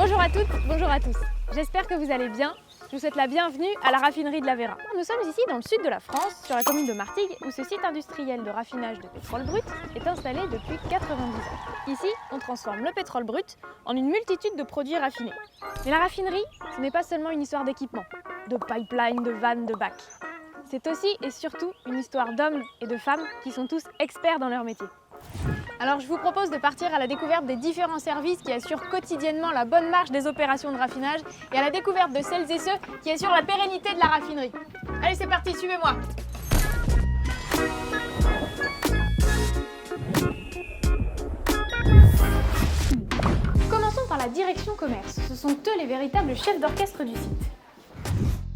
Bonjour à toutes, bonjour à tous. J'espère que vous allez bien. Je vous souhaite la bienvenue à la raffinerie de la Véra. Nous sommes ici dans le sud de la France, sur la commune de Martigues, où ce site industriel de raffinage de pétrole brut est installé depuis 90 ans. Ici, on transforme le pétrole brut en une multitude de produits raffinés. Mais la raffinerie, ce n'est pas seulement une histoire d'équipement, de pipeline, de vannes, de bacs. C'est aussi et surtout une histoire d'hommes et de femmes qui sont tous experts dans leur métier. Alors je vous propose de partir à la découverte des différents services qui assurent quotidiennement la bonne marche des opérations de raffinage et à la découverte de celles et ceux qui assurent la pérennité de la raffinerie. Allez, c'est parti, suivez-moi. Commençons par la direction commerce. Ce sont eux les véritables chefs d'orchestre du site.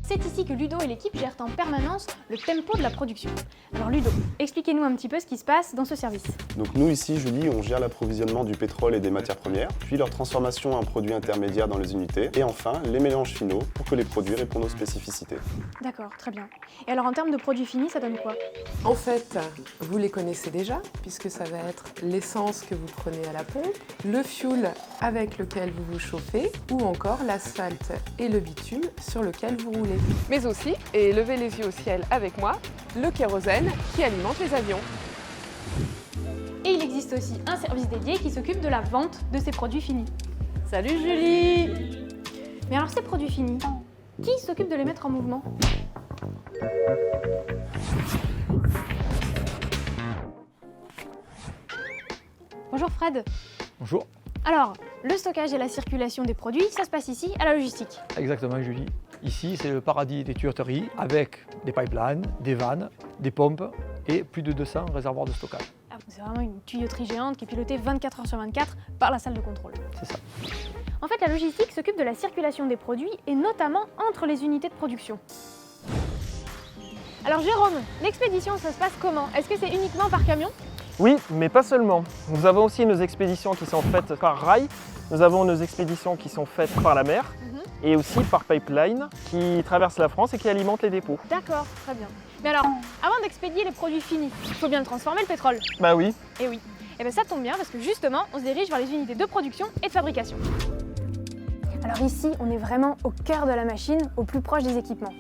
C'est ici que Ludo et l'équipe gèrent en permanence le tempo de la production. Alors Ludo, expliquez-nous un petit peu ce qui se passe dans ce service. Donc nous ici, Julie, on gère l'approvisionnement du pétrole et des matières premières, puis leur transformation en produits intermédiaires dans les unités, et enfin les mélanges finaux pour que les produits répondent aux spécificités. D'accord, très bien. Et alors en termes de produits finis, ça donne quoi? En fait, vous les connaissez déjà, puisque ça va être l'essence que vous prenez à la pompe, le fuel avec lequel vous vous chauffez, ou encore l'asphalte et le bitume sur lequel vous roulez. Mais aussi, et levez les yeux au ciel avec moi, le kérosène qui alimente les avions. Et il existe aussi un service dédié qui s'occupe de la vente de ces produits finis. Salut Julie! Mais alors ces produits finis, qui s'occupe de les mettre en mouvement? Bonjour Fred. Bonjour. Alors, le stockage et la circulation des produits, ça se passe ici, à la logistique. Exactement Julie. Ici, c'est le paradis des tuyauteries avec des pipelines, des vannes, des pompes et plus de 200 réservoirs de stockage. Ah, c'est vraiment une tuyauterie géante qui est pilotée 24 heures sur 24 par la salle de contrôle. C'est ça. En fait, la logistique s'occupe de la circulation des produits et notamment entre les unités de production. Alors Jérôme, l'expédition, ça se passe comment? Est-ce que c'est uniquement par camion? Oui, mais pas seulement. Nous avons aussi nos expéditions qui sont faites par rail, nous avons nos expéditions qui sont faites par la mer et aussi par pipeline qui traversent la France et qui alimentent les dépôts. D'accord, très bien. Mais alors, avant d'expédier les produits finis, il faut bien le transformer le pétrole. Bah oui. Et oui. Et bien ça tombe bien parce que justement, on se dirige vers les unités de production et de fabrication. Alors ici, on est vraiment au cœur de la machine, au plus proche des équipements.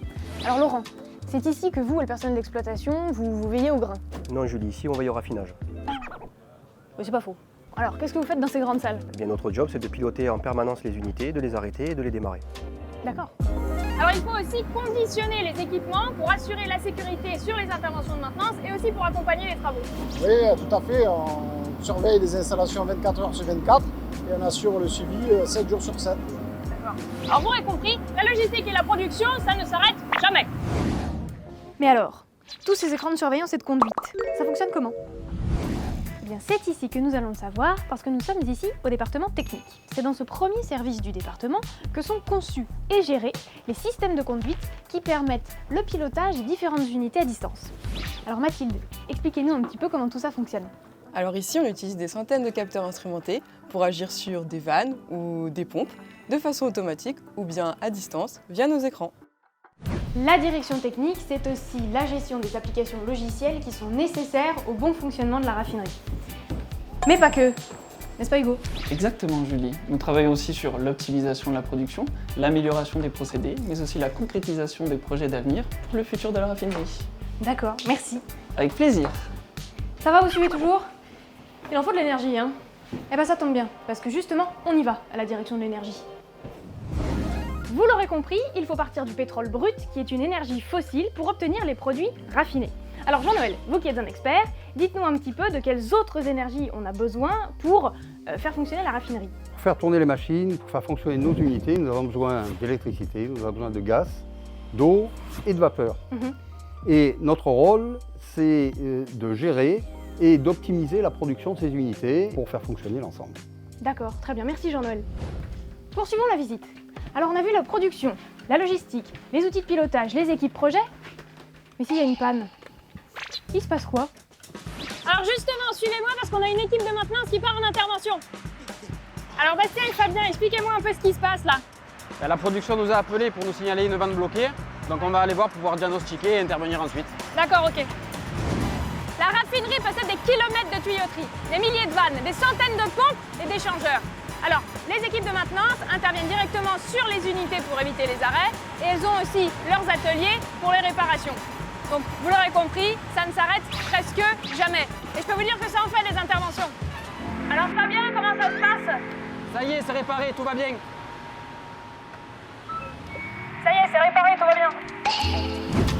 Alors Laurent, c'est ici que vous et le personnel d'exploitation, vous veillez au grain. Non Julie, ici on veille au raffinage. C'est pas faux. Alors, qu'est-ce que vous faites dans ces grandes salles? Eh bien, notre job c'est de piloter en permanence les unités, de les arrêter et de les démarrer. D'accord. Alors il faut aussi conditionner les équipements pour assurer la sécurité sur les interventions de maintenance et aussi pour accompagner les travaux. Oui, tout à fait. On surveille les installations 24 heures sur 24 et on assure le suivi 7 jours sur 7. D'accord. Alors vous aurez compris, la logistique et la production, ça ne s'arrête jamais. Mais alors, tous ces écrans de surveillance et de conduite, ça fonctionne comment? Eh bien, c'est ici que nous allons le savoir parce que nous sommes ici au département technique. C'est dans ce premier service du département que sont conçus et gérés les systèmes de conduite qui permettent le pilotage des différentes unités à distance. Alors Mathilde, expliquez-nous un petit peu comment tout ça fonctionne. Alors ici, on utilise des centaines de capteurs instrumentés pour agir sur des vannes ou des pompes de façon automatique ou bien à distance via nos écrans. La direction technique, c'est aussi la gestion des applications logicielles qui sont nécessaires au bon fonctionnement de la raffinerie. Mais pas que, n'est-ce pas Hugo? Exactement Julie. Nous travaillons aussi sur l'optimisation de la production, l'amélioration des procédés, mais aussi la concrétisation des projets d'avenir pour le futur de la raffinerie. D'accord, merci. Avec plaisir. Ça va, vous suivez toujours? Il en faut de l'énergie, hein? Eh ben ça tombe bien, parce que justement, on y va à la direction de l'énergie. Vous l'aurez compris, il faut partir du pétrole brut, qui est une énergie fossile, pour obtenir les produits raffinés. Alors Jean-Noël, vous qui êtes un expert, dites-nous un petit peu de quelles autres énergies on a besoin pour faire fonctionner la raffinerie. Pour faire tourner les machines, pour faire fonctionner nos unités, nous avons besoin d'électricité, nous avons besoin de gaz, d'eau et de vapeur. Et notre rôle, c'est de gérer et d'optimiser la production de ces unités pour faire fonctionner l'ensemble. D'accord, très bien, merci Jean-Noël. Poursuivons la visite. Alors on a vu la production, la logistique, les outils de pilotage, les équipes projets. Mais s'il y a une panne, il se passe quoi? Alors justement, suivez-moi parce qu'on a une équipe de maintenance qui part en intervention. Alors Bastien et Fabien, expliquez-moi un peu ce qui se passe là. La production nous a appelés pour nous signaler une vanne bloquée, donc on va aller voir pour pouvoir diagnostiquer et intervenir ensuite. D'accord, ok. La raffinerie possède des kilomètres de tuyauterie, des milliers de vannes, des centaines de pompes et d'échangeurs. Alors, les équipes de maintenance interviennent directement sur les unités pour éviter les arrêts et elles ont aussi leurs ateliers pour les réparations. Donc, vous l'aurez compris, ça ne s'arrête presque jamais. Et je peux vous dire que ça en fait des interventions. Alors Fabien, comment ça se passe? Ça y est, c'est réparé, tout va bien. Ça y est, c'est réparé, tout va bien.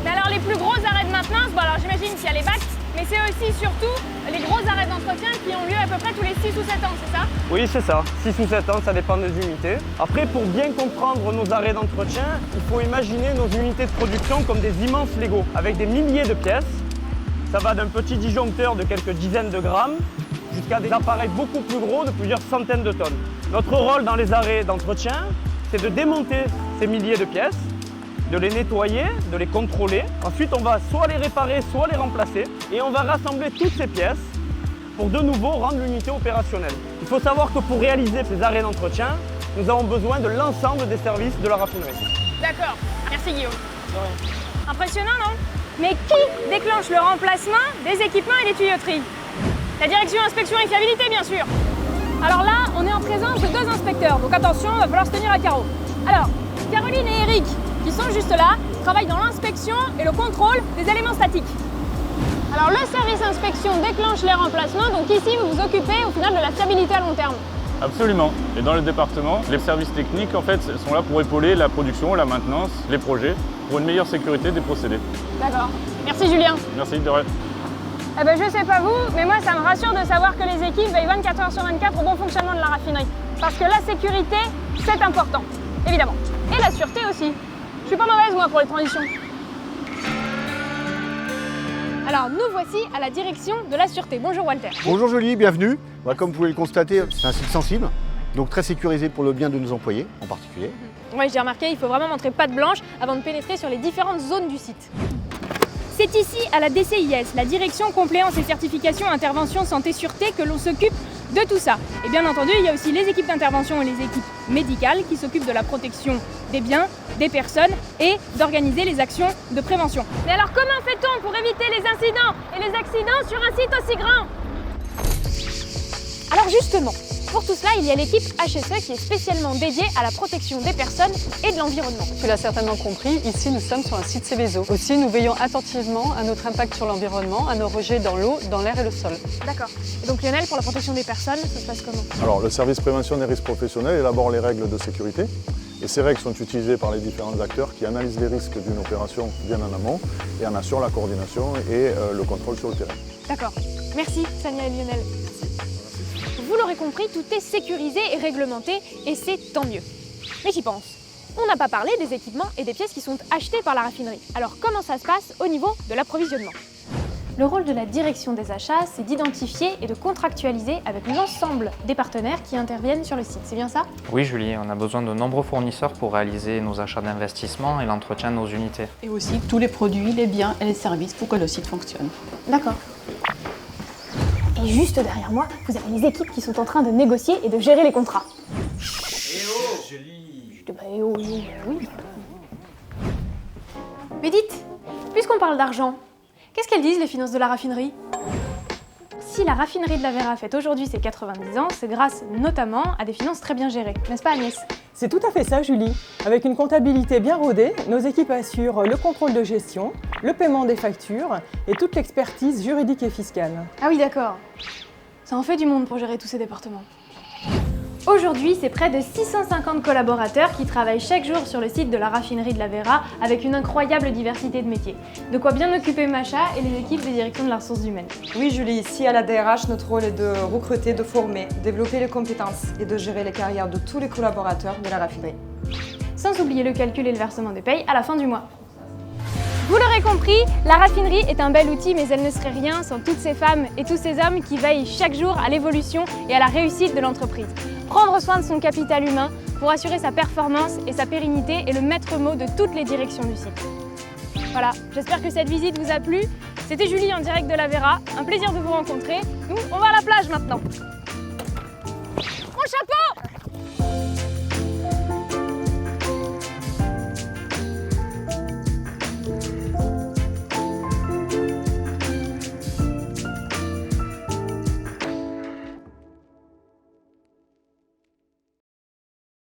Mais alors les plus gros arrêts de maintenance, bon alors j'imagine qu'il y a les bacs, mais c'est aussi surtout les gros arrêts d'entretien qui ont lieu à peu près tous les 6 ou 7 ans, c'est ça? Oui, c'est ça. 6 ou 7 ans, ça dépend des unités. Après, pour bien comprendre nos arrêts d'entretien, il faut imaginer nos unités de production comme des immenses Legos, avec des milliers de pièces. Ça va d'un petit disjoncteur de quelques dizaines de grammes jusqu'à des appareils beaucoup plus gros de plusieurs centaines de tonnes. Notre rôle dans les arrêts d'entretien, c'est de démonter ces milliers de pièces, de les nettoyer, de les contrôler. Ensuite, on va soit les réparer, soit les remplacer. Et on va rassembler toutes ces pièces pour de nouveau rendre l'unité opérationnelle. Il faut savoir que pour réaliser ces arrêts d'entretien, nous avons besoin de l'ensemble des services de la raffinerie. D'accord, merci Guillaume. Impressionnant, non? Mais qui déclenche le remplacement des équipements et des tuyauteries? La direction inspection et fiabilité, bien sûr. Alors là, on est en présence de 2 inspecteurs, donc attention, il va falloir se tenir à carreau. Alors, Caroline et Eric, qui sont juste là, travaillent dans l'inspection et le contrôle des éléments statiques. Alors le service inspection déclenche les remplacements, donc ici vous vous occupez au final de la fiabilité à long terme. Absolument. Et dans le département, les services techniques en fait sont là pour épauler la production, la maintenance, les projets, pour une meilleure sécurité des procédés. D'accord. Merci Julien. Merci de rien. Eh ben, je sais pas vous, mais moi ça me rassure de savoir que les équipes veillent 24 heures sur 24 au bon fonctionnement de la raffinerie. Parce que la sécurité, c'est important, évidemment. Et la sûreté aussi. Je suis pas mauvaise moi pour les transitions. Alors nous voici à la direction de la sûreté. Bonjour Walter. Bonjour Julie, bienvenue. Comme vous pouvez le constater, c'est un site sensible, donc très sécurisé pour le bien de nos employés en particulier. Oui, j'ai remarqué, il faut vraiment montrer patte blanche avant de pénétrer sur les différentes zones du site. C'est ici, à la DCIS, la Direction Compléance et Certification Intervention Santé Sûreté, que l'on s'occupe de tout ça. Et bien entendu, il y a aussi les équipes d'intervention et les équipes médicales qui s'occupent de la protection des biens, des personnes et d'organiser les actions de prévention. Mais alors comment fait-on pour éviter les incidents et les accidents sur un site aussi grand? Alors justement, pour tout cela, il y a l'équipe HSE qui est spécialement dédiée à la protection des personnes et de l'environnement. Tu l'as certainement compris, ici nous sommes sur un site Seveso. Aussi, nous veillons attentivement à notre impact sur l'environnement, à nos rejets dans l'eau, dans l'air et le sol. D'accord. Et donc Lionel, pour la protection des personnes, ça se passe comment? Alors, le service prévention des risques professionnels élabore les règles de sécurité. Et ces règles sont utilisées par les différents acteurs qui analysent les risques d'une opération bien en amont et en assurent la coordination et le contrôle sur le terrain. D'accord. Merci Sania et Lionel. Vous l'aurez compris, tout est sécurisé et réglementé et c'est tant mieux. Mais j'y pense. On n'a pas parlé des équipements et des pièces qui sont achetées par la raffinerie. Alors comment ça se passe au niveau de l'approvisionnement? Le rôle de la direction des achats, c'est d'identifier et de contractualiser avec l'ensemble des partenaires qui interviennent sur le site. C'est bien ça? Oui Julie, on a besoin de nombreux fournisseurs pour réaliser nos achats d'investissement et l'entretien de nos unités. Et aussi tous les produits, les biens et les services pour que le site fonctionne. D'accord. Et juste derrière moi, vous avez les équipes qui sont en train de négocier et de gérer les contrats. Oui. Mais dites, puisqu'on parle d'argent, qu'est-ce qu'elles disent les finances de la raffinerie? Si la raffinerie de la Vera fête aujourd'hui ses 90 ans, c'est grâce notamment à des finances très bien gérées, n'est-ce pas Agnès? C'est tout à fait ça Julie. Avec une comptabilité bien rodée, nos équipes assurent le contrôle de gestion, le paiement des factures et toute l'expertise juridique et fiscale. Ah oui d'accord, ça en fait du monde pour gérer tous ces départements. Aujourd'hui, c'est près de 650 collaborateurs qui travaillent chaque jour sur le site de la raffinerie de la Vera avec une incroyable diversité de métiers. De quoi bien occuper Macha et les équipes de direction de la ressource humaine. Oui Julie, ici à la DRH, notre rôle est de recruter, de former, développer les compétences et de gérer les carrières de tous les collaborateurs de la raffinerie. Sans oublier le calcul et le versement des payes à la fin du mois. Vous l'aurez compris, la raffinerie est un bel outil, mais elle ne serait rien sans toutes ces femmes et tous ces hommes qui veillent chaque jour à l'évolution et à la réussite de l'entreprise. Prendre soin de son capital humain pour assurer sa performance et sa pérennité est le maître mot de toutes les directions du site. Voilà, j'espère que cette visite vous a plu. C'était Julie en direct de la Vera, un plaisir de vous rencontrer. Nous, on va à la plage maintenant. Mon chapeau!